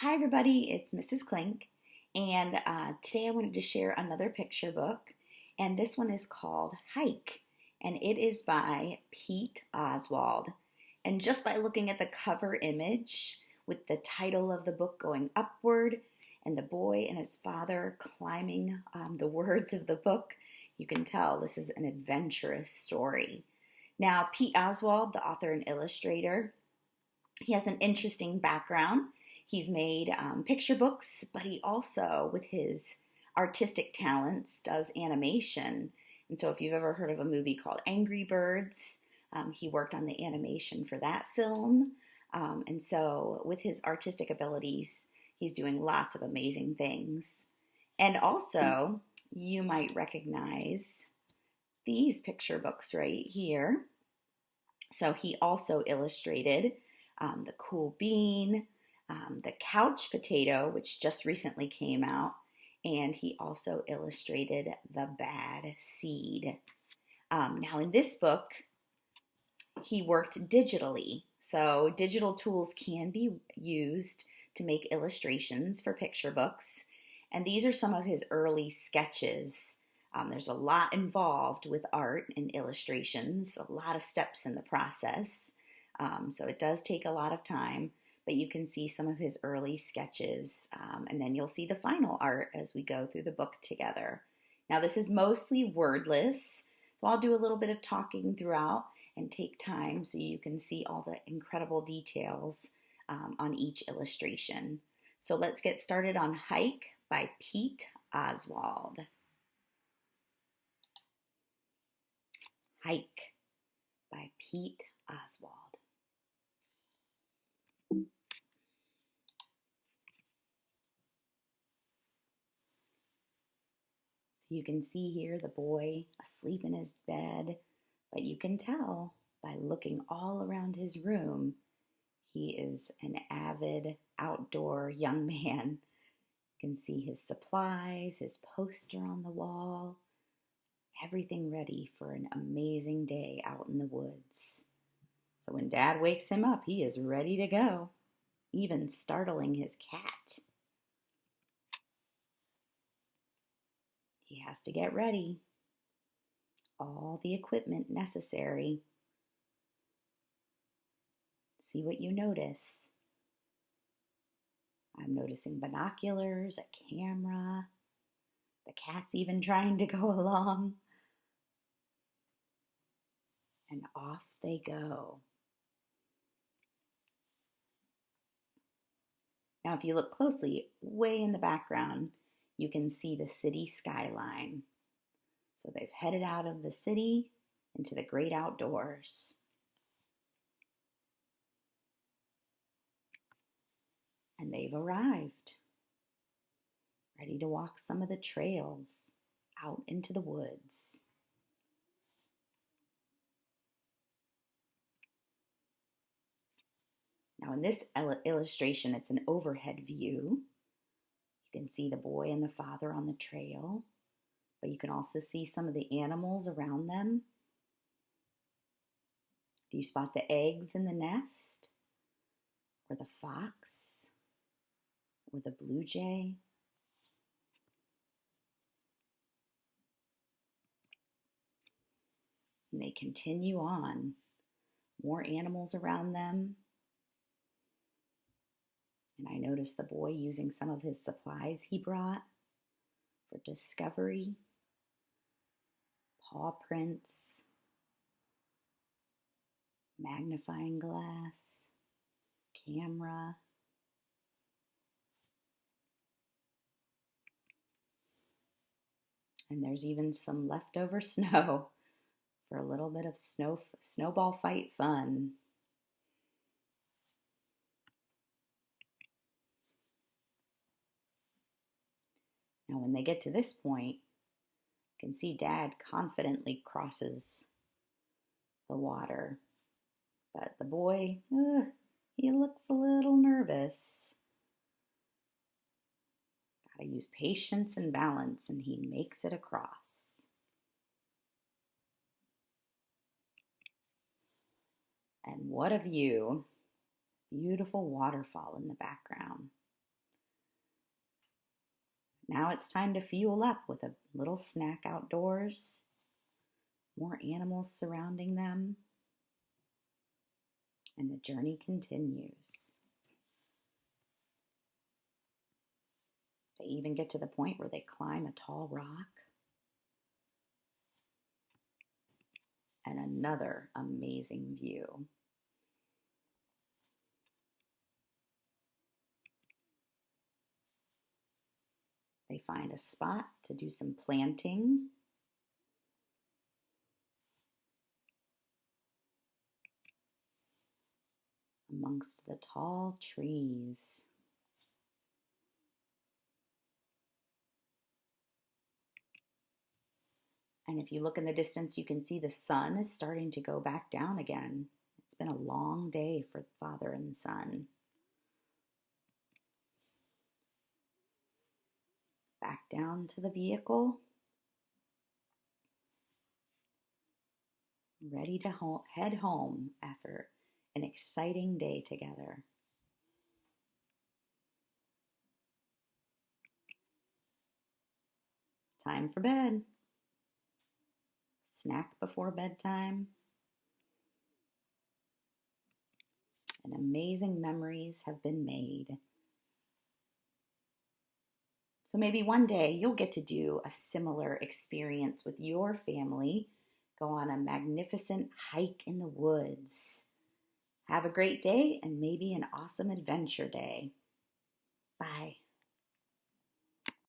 Hi, everybody, it's Mrs. Klink, and today I wanted to share another picture book, and this one is called Hike, and it is by Pete Oswald. And just by looking at the cover image with the title of the book going upward and the boy and his father climbing the words of the book, you can tell this is an adventurous story. Now, Pete Oswald, the author and illustrator, he has an interesting background. He's made picture books, but he also, with his artistic talents, does animation. And so, if you've ever heard of a movie called Angry Birds, he worked on the animation for that film. And so, with his artistic abilities, he's doing lots of amazing things. And also, you might recognize these picture books right here. So he also illustrated The Cool Bean, The Couch Potato, which just recently came out, and he also illustrated The Bad Seed. Now, in this book, he worked digitally. So, digital tools can be used to make illustrations for picture books. And these are some of his early sketches. There's a lot involved with art and illustrations, a lot of steps in the process. So, it does take a lot of time, but you can see some of his early sketches. And then you'll see the final art as we go through the book together. Now, this is mostly wordless, so I'll do a little bit of talking throughout and take time so you can see all the incredible details on each illustration. So let's get started on Hike by Pete Oswald. Hike by Pete Oswald. So you can see here the boy asleep in his bed, but you can tell by looking all around his room, he is an avid outdoor young man. You can see his supplies, his poster on the wall, everything ready for an amazing day out in the woods. So when Dad wakes him up, he is ready to go, even startling his cat. He has to get ready, all the equipment necessary. See what you notice. I'm noticing binoculars, a camera. The cat's even trying to go along. And off they go. Now, if you look closely, way in the background, you can see the city skyline. So they've headed out of the city into the great outdoors. And they've arrived, ready to walk some of the trails out into the woods. Now, in this illustration, it's an overhead view. You can see the boy and the father on the trail, but you can also see some of the animals around them. Do you spot the eggs in the nest? Or the fox? Or the blue jay? And they continue on. More animals around them. And I noticed the boy using some of his supplies he brought for discovery, paw prints, magnifying glass, camera. And there's even some leftover snow for a little bit of snowball fight fun. Now, when they get to this point, you can see Dad confidently crosses the water. But the boy, he looks a little nervous. Gotta use patience and balance, and he makes it across. And what a view! Beautiful waterfall in the background. Now it's time to fuel up with a little snack outdoors, more animals surrounding them, and the journey continues. They even get to the point where they climb a tall rock. And another amazing view. They find a spot to do some planting. Amongst the tall trees. And if you look in the distance, you can see the sun is starting to go back down again. It's been a long day for father and son. Back down to the vehicle. Ready to head home after an exciting day together. Time for bed. Snack before bedtime. And amazing memories have been made. So maybe one day you'll get to do a similar experience with your family. Go on a magnificent hike in the woods. Have a great day and maybe an awesome adventure day. Bye.